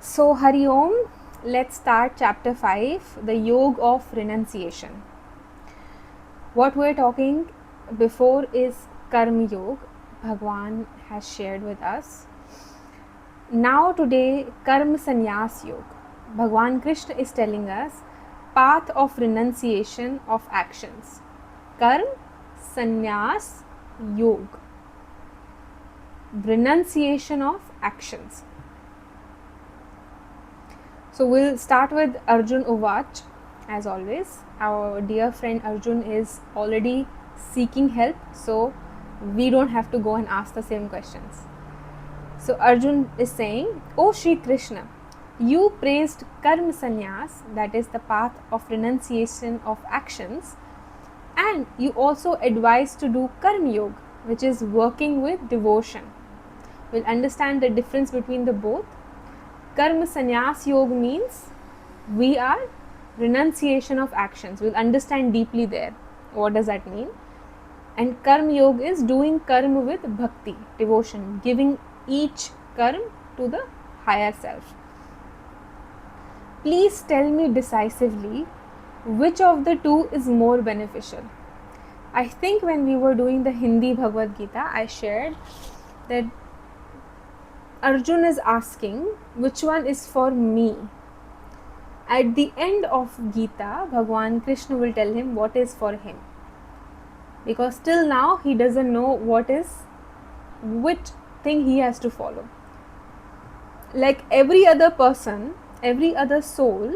So, Hari Om, let's start chapter 5, the Yoga of Renunciation. What we're talking before is Karma Yoga, Bhagwan has shared with us. Now, today, Karma Sannyas Yoga. Bhagwan Krishna is telling us path of renunciation of actions. Karma Sannyas Yoga. Renunciation of actions. So we'll start with Arjun Uvach, as always. Our dear friend Arjun is already seeking help, so we don't have to go and ask the same questions. So Arjun is saying, O Shri Krishna, you praised Karma Sannyas, that is the path of renunciation of actions, and you also advised to do Karma Yoga, which is working with devotion. We'll understand the difference between the both. Karma Sannyas Yoga means we are renunciation of actions. We'll understand deeply there. What does that mean? And Karma Yoga is doing karma with bhakti, devotion, giving each karma to the higher self. Please tell me decisively which of the two is more beneficial. I think when we were doing the Hindi Bhagavad Gita, I shared that Arjun is asking which one is for me. At the end of Gita, Bhagwan Krishna will tell him what is for him. Because till now he doesn't know which thing he has to follow. Like every other person, every other soul,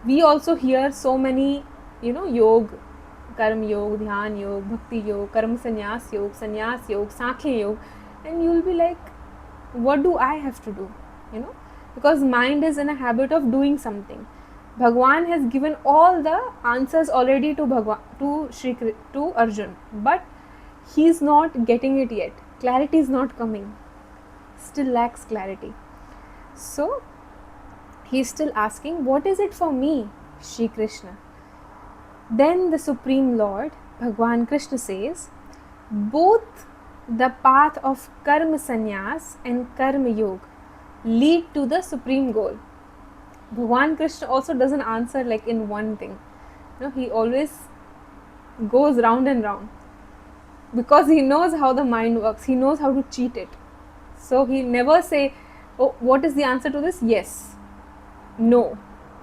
we also hear so many, yoga, karma yoga, dhyan yoga, bhakti yoga, karma sannyas yoga, sankhya yoga, and you'll be like, what do I have to do? Because mind is in a habit of doing something. Bhagwan has given all the answers already to Arjun, but he's not getting it yet. Clarity is not coming. Still lacks clarity. So he's still asking, what is it for me, Shri Krishna? Then the Supreme Lord, Bhagwan Krishna says, both the path of Karma Sannyas and Karma Yoga lead to the supreme goal. Bhagwan Krishna also doesn't answer like in one thing. He always goes round and round because he knows how the mind works. He knows how to cheat it. So he never say, oh, what is the answer to this? Yes, no,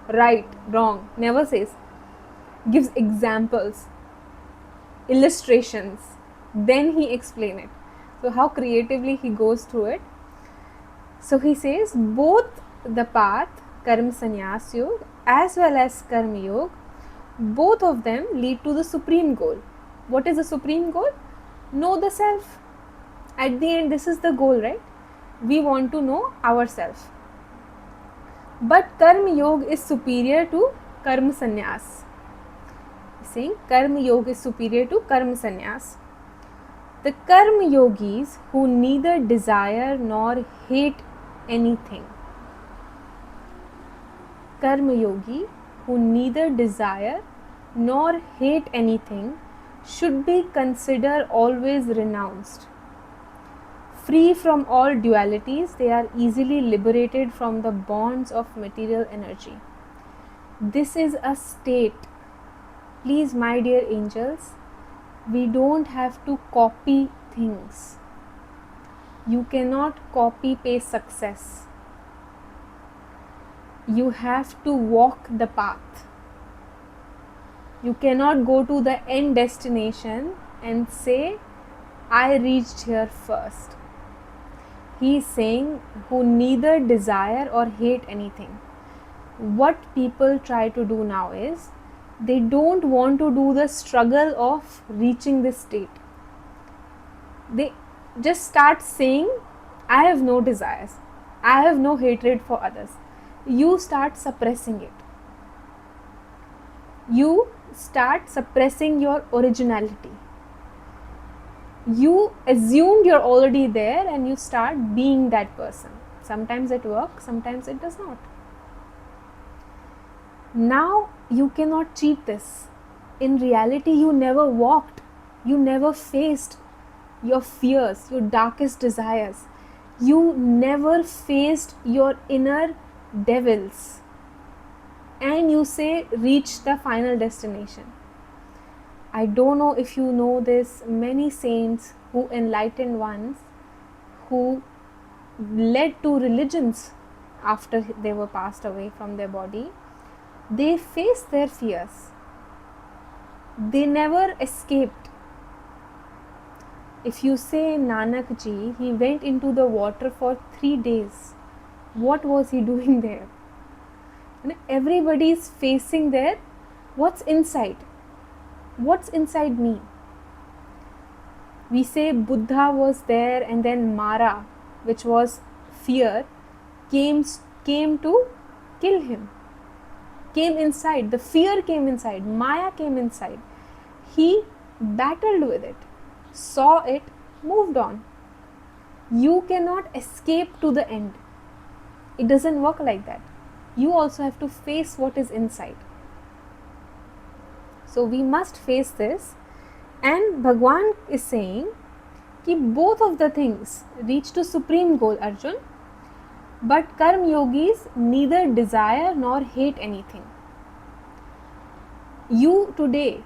right, wrong. Never says. Gives examples, illustrations, then he explain it. So how creatively he goes through it. So he says both the path Karma Sannyas Yoga as well as Karma Yoga, both of them lead to the supreme goal. What is the supreme goal? Know the self. At the end, this is the goal, right? We want to know ourselves. But Karma Yoga is superior to Karma Sannyas. Saying Karma Yoga is superior to Karma Sannyas. The Karma Yogis who neither desire nor hate anything. Karma Yogi who neither desire nor hate anything should be considered always renounced. Free from all dualities, they are easily liberated from the bonds of material energy. This is a state. Please, my dear angels, we don't have to copy things. You cannot copy paste success. You have to walk the path. You cannot go to the end destination and say, I reached here first. He is saying who neither desire or hate anything. What people try to do now is, they don't want to do the struggle of reaching this state. They just start saying, I have no desires, I have no hatred for others. You start suppressing it. You start suppressing your originality. You assumed you're already there and you start being that person. Sometimes it works, sometimes it does not. Now you cannot cheat this. In reality, you never walked, you never faced your fears, your darkest desires. You never faced your inner devils, and you say reach the final destination. I don't know if you know this, many saints who enlightened ones who led to religions after they were passed away from their body, they faced their fears. They never escaped. If you say Nanak Ji, he went into the water for 3 days. What was he doing there? Everybody is facing there. What's inside? What's inside me? We say Buddha was there, and then Mara, which was fear, came to kill him. Came inside. The fear came inside. Maya came inside. He battled with it, saw it, moved on. You cannot escape to the end. It doesn't work like that. You also have to face what is inside. So we must face this, and Bhagwan is saying कि both of the things reach to supreme goal, Arjun, but Karma yogis neither desire nor hate anything. You today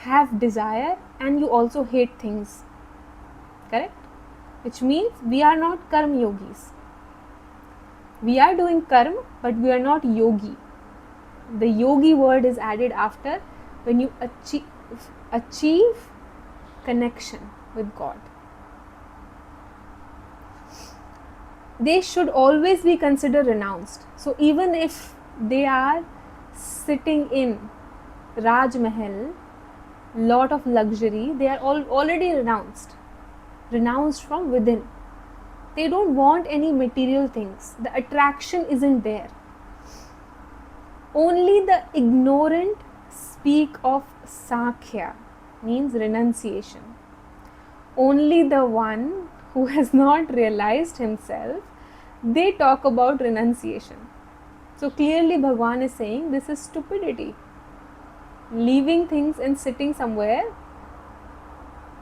have desire and you also hate things, correct? Which means we are not Karma yogis. We are doing karma, but we are not yogi. The yogi word is added after when you achieve connection with God. They should always be considered renounced. So even if they are sitting in Raj Mahal, lot of luxury, they are already renounced from within. They don't want any material things. The attraction isn't there. Only the ignorant speak of Sankhya, means renunciation. Only the one who has not realized himself, they talk about renunciation. So clearly Bhagwan is saying this is stupidity. Leaving things and sitting somewhere,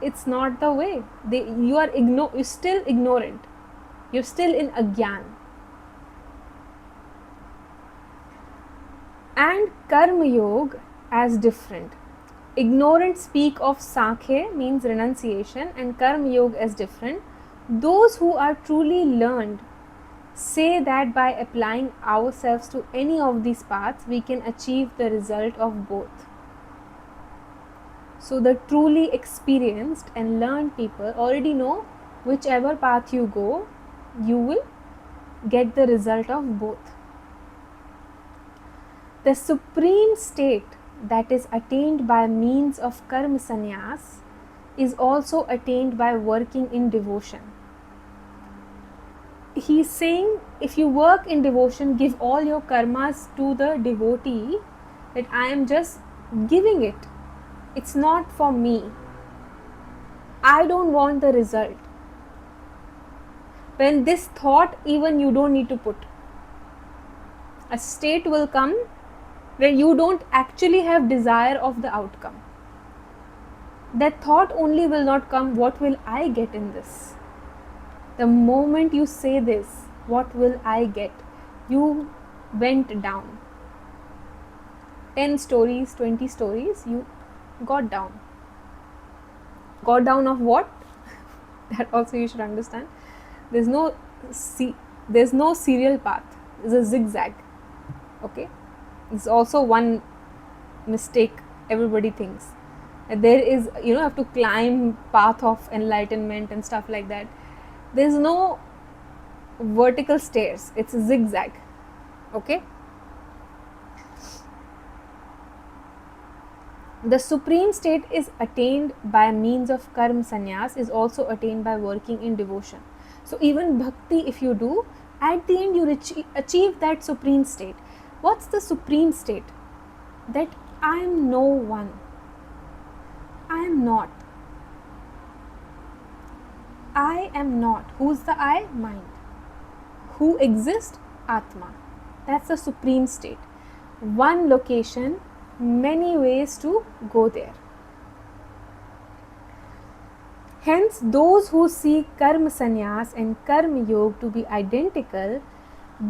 it's not the way. You're still ignorant. You're still in agyan. And Karma Yoga as different. Ignorant speak of Sankhya, means renunciation, and Karma Yoga as different. Those who are truly learned say that by applying ourselves to any of these paths, we can achieve the result of both. So the truly experienced and learned people already know whichever path you go, you will get the result of both. The supreme state that is attained by means of karma sannyas is also attained by working in devotion. He is saying if you work in devotion, give all your karmas to the devotee, that I am just giving it. It's not for me. I don't want the result. When this thought, even you don't need to put. A state will come where you don't actually have desire of the outcome. That thought only will not come, what will I get in this? The moment you say this, what will I get? You went down. 10 stories, 20 stories, you got down. Got down of what? That also you should understand. There's no serial path. There's a zigzag. Okay? It's also one mistake everybody thinks. There is, you have to climb path of enlightenment and stuff like that. There's no vertical stairs. It's a zigzag. Okay? The supreme state is attained by means of karma sannyas, is also attained by working in devotion. So even bhakti, if you do, at the end you achieve that supreme state. What's the supreme state? That I am no one. I am not. I am not. Who's the I? Mind. Who exists? Atma. That's the supreme state. One location, many ways to go there. Hence, those who see karma sannyas and karma yoga to be identical,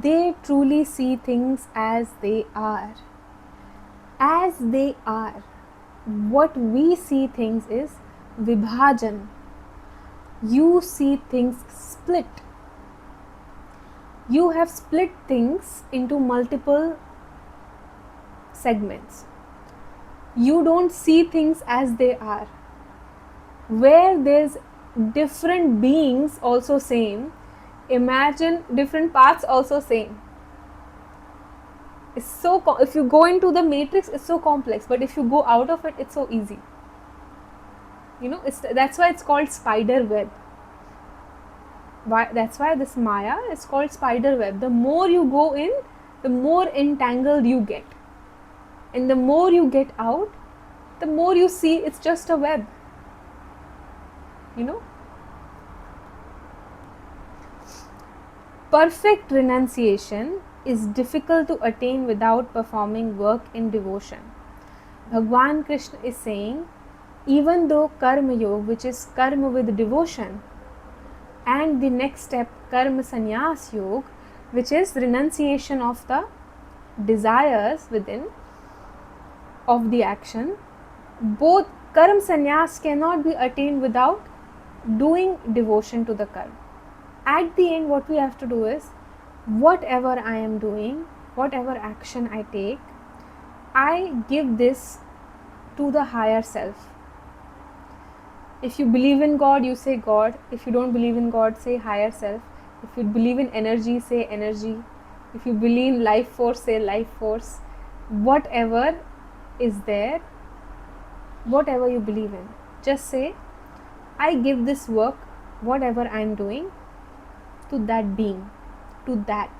they truly see things as they are. As they are. What we see things is vibhajan. You see things split. You have split things into multiple segments. You don't see things as they are. Where there's different beings also same, imagine different parts also same. It's so if you go into the matrix, it's so complex, but if you go out of it, it's so easy. That's why it's called spider web. That's why this Maya is called spider web. The more you go in, the more entangled you get, and the more you get out, the more you see it's just a web. Perfect renunciation is difficult to attain without performing work in devotion. Bhagwan Krishna is saying, even though Karma Yoga, which is karma with devotion, and the next step, Karma Sannyas Yoga, which is renunciation of the desires within of the action, both Karma Sannyas cannot be attained without doing devotion to the karma. At the end, what we have to do is, whatever I am doing, whatever action I take, I give this to the higher self. If you believe in God, you say God. If you don't believe in God, say higher self. If you believe in energy, say energy. If you believe in life force, say life force. Whatever is there, whatever you believe in, just say, I give this work, whatever I am doing, to that being, to that.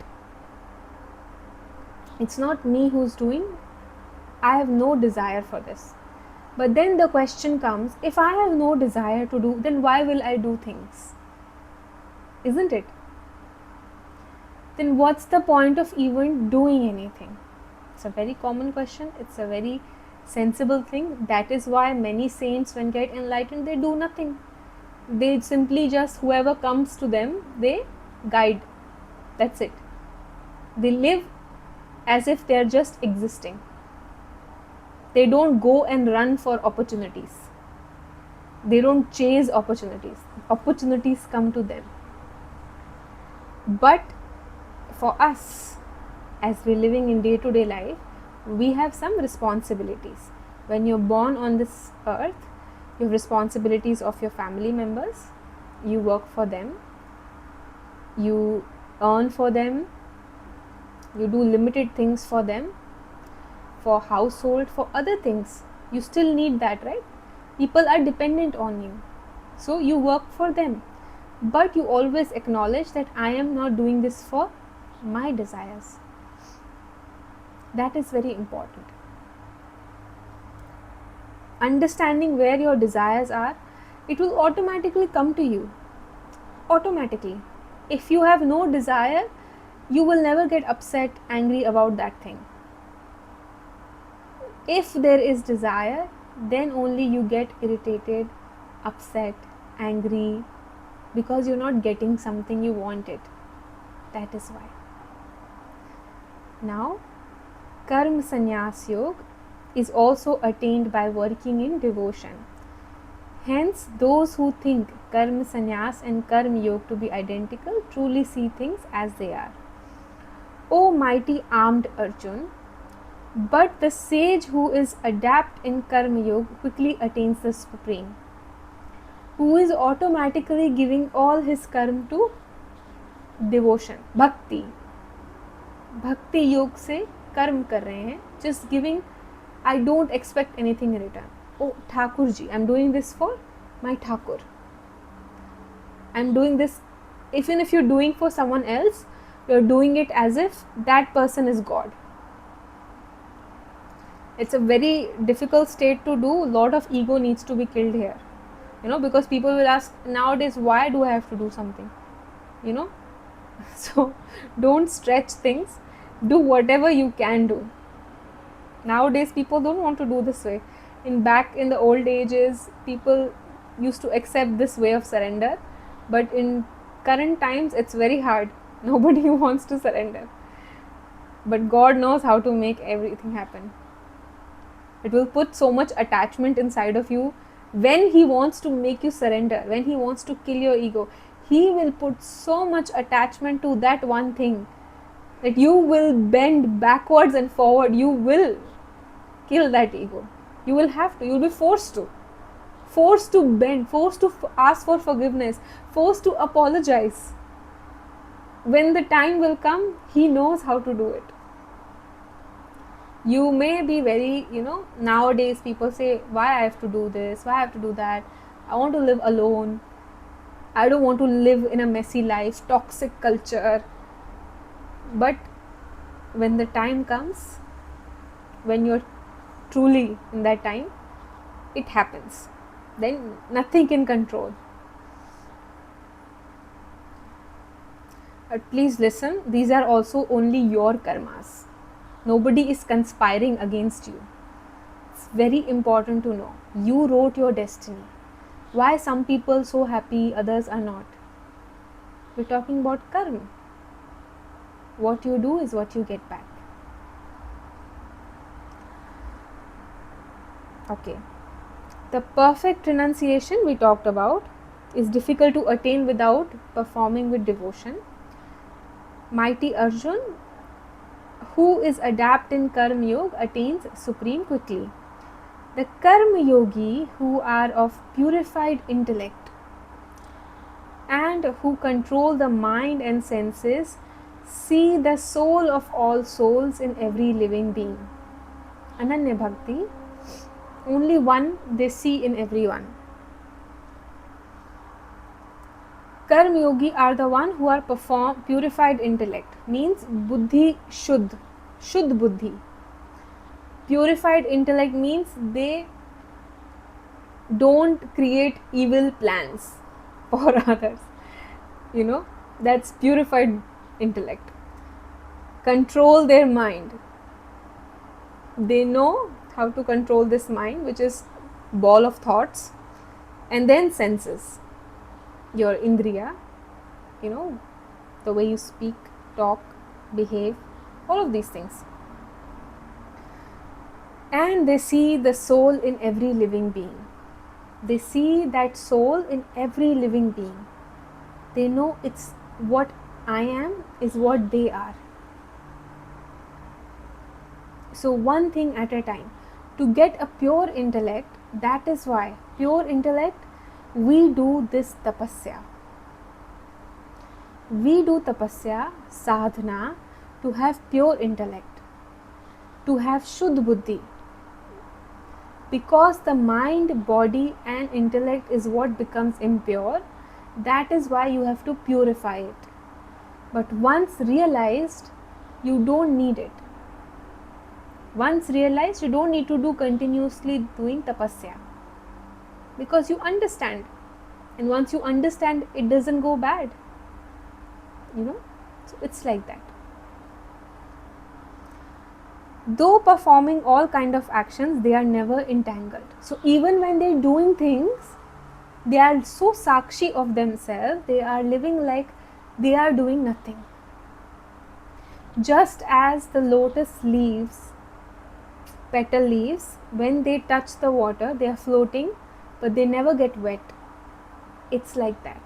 It's not me who's doing. I have no desire for this. But then the question comes, if I have no desire to do, then why will I do things? Isn't it? Then what's the point of even doing anything? It's a very common question. It's a very sensible thing. That is why many saints, when get enlightened, they do nothing. They simply just, whoever comes to them, they guide. That's it. They live as if they are just existing. They don't go and run for opportunities. They don't chase opportunities. Opportunities come to them. But for us, as we're living in day-to-day life, we have some responsibilities. When you're born on this earth, you have responsibilities of your family members. You work for them. You earn for them. You do limited things for them. For household, for other things, you still need that, right? People are dependent on you, so you work for them, but you always acknowledge that I am not doing this for my desires. That is very important. Understanding where your desires are, it will automatically come to you. Automatically. If you have no desire, you will never get upset, angry about that thing. If there is desire, then only you get irritated, upset, angry, because you're not getting something you wanted. That is why. Now, Karma Sannyas Yoga is also attained by working in devotion. Hence, those who think Karma Sannyas and Karma Yoga to be identical truly see things as they are. O mighty armed Arjun, but the sage who is adept in Karma Yoga quickly attains the Supreme, who is automatically giving all his karma to devotion, bhakti. Bhakti Yoga से कर्म कर रहे हैं, just giving. I don't expect anything in return. Oh Thakur ji, I'm doing this for my Thakur. I'm doing this. Even if you're doing for someone else, you're doing it as if that person is God. It's a very difficult state to do. A lot of ego needs to be killed here, because people will ask nowadays, why do I have to do something, so don't stretch things. Do whatever you can do. Nowadays people don't want to do this way. Back in the old ages, people used to accept this way of surrender, but in current times it's very hard. Nobody wants to surrender. But God knows how to make everything happen. It will put so much attachment inside of you when He wants to make you surrender, when He wants to kill your ego. He will put so much attachment to that one thing that you will bend backwards and forward. You will kill that ego. You will have to. You will be forced to. Forced to bend, forced to ask for forgiveness, forced to apologize. When the time will come, He knows how to do it. You may be very, nowadays people say, why I have to do this, why I have to do that, I want to live alone, I don't want to live in a messy life, toxic culture. But when the time comes, when you're truly in that time, it happens. Then nothing can control. But please listen, these are also only your karmas. Nobody is conspiring against you. It's very important to know. You wrote your destiny. Why some people so happy, others are not? We're talking about karma. What you do is what you get back. Okay. The perfect renunciation we talked about is difficult to attain without performing with devotion. Mighty Arjun, who is adept in Karma Yoga, attains supreme quickly. The Karma Yogi who are of purified intellect and who control the mind and senses see the soul of all souls in every living being. Ananya Bhakti, only one they see in everyone. Karma Yogi are the one who are purified intellect, means buddhi shuddh buddhi. Purified intellect means they don't create evil plans for others. That's purified intellect. Control their mind. They know how to control this mind, which is ball of thoughts, and then senses. Your indriya, the way you speak, talk, behave, all of these things. And they see the soul in every living being. They see that soul in every living being. They know it's what I am is what they are. So one thing at a time. To get a pure intellect, that is why pure intellect, we do this tapasya. We do tapasya, sadhana, to have pure intellect, to have shuddh buddhi. Because the mind, body and intellect is what becomes impure, that is why you have to purify it. But once realized, you don't need it. Once realized, you don't need to do continuously doing tapasya. Because you understand. And once you understand, it doesn't go bad. So it's like that. Though performing all kind of actions, they are never entangled. So even when they're doing things, they are so sakshi of themselves, they are living like they are doing nothing. Just as the lotus leaves, petal leaves, when they touch the water, they are floating, but they never get wet. It's like that.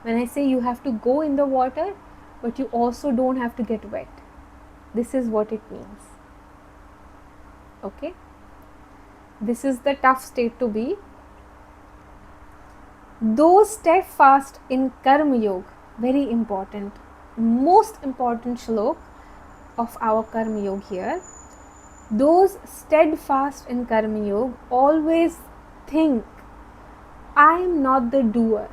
When I say you have to go in the water, but you also don't have to get wet. This is what it means. Okay? This is the tough state to be. Those steadfast in Karma Yoga, very important, most important shlok of our Karma Yoga here. Those steadfast in Karma Yoga always think, I am not the doer.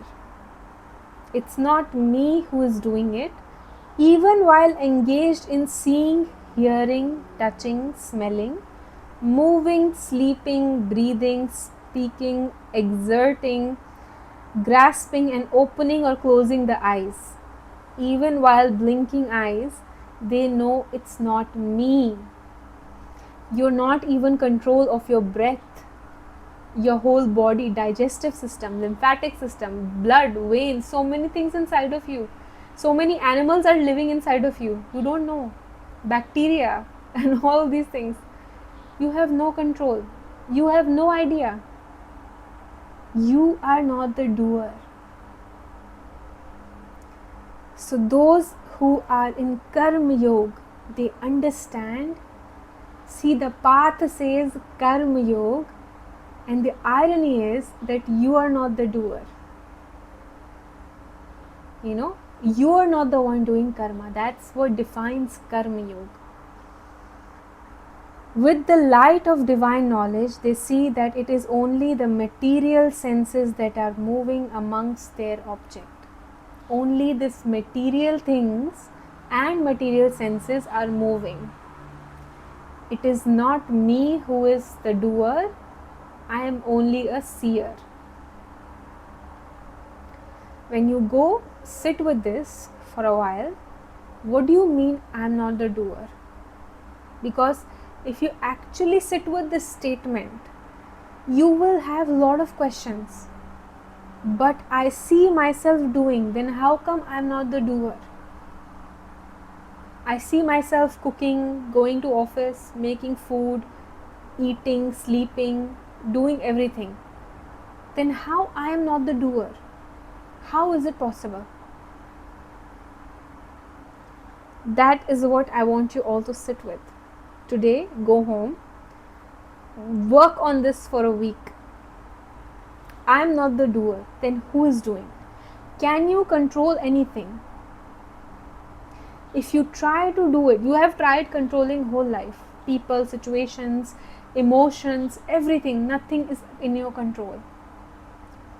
It's not me who is doing it. Even while engaged in seeing, hearing, touching, smelling, moving, sleeping, breathing, speaking, exerting, grasping and opening or closing the eyes. Even while blinking eyes, they know it's not me. You're not even control of your breath, your whole body, digestive system, lymphatic system, blood, veins, so many things inside of you. So many animals are living inside of you. You don't know. Bacteria and all these things. You have no control. You have no idea. You are not the doer. So those who are in Karma Yoga, they understand. See, the path says Karma Yoga, and the irony is that you are not the doer. You know, you are not the one doing karma. That's what defines Karma Yoga. With the light of divine knowledge, they see that it is only the material senses that are moving amongst their object. Only these material things and material senses are moving. It is not me who is the doer. I am only a seer. When you go sit with this for a while, what do you mean I am not the doer? Because if you actually sit with this statement, you will have a lot of questions. But I see myself doing, then how come I am not the doer? I see myself cooking, going to office, making food, eating, sleeping, doing everything. Then how I am not the doer? How is it possible? That is what I want you all to sit with. Today, go home, work on this for a week. I am not the doer. Then who is doing? Can you control anything? If you try to do it, you have tried controlling whole life. People, situations, emotions, everything. Nothing is in your control.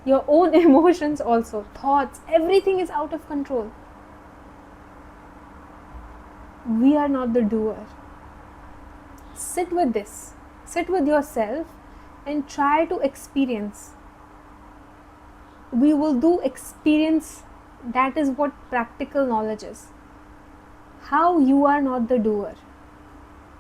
Your own emotions also, thoughts, everything is out of control. We are not the doer. Sit with this. Sit with yourself and try to experience. We will do experience. That is what practical knowledge is. How you are not the doer.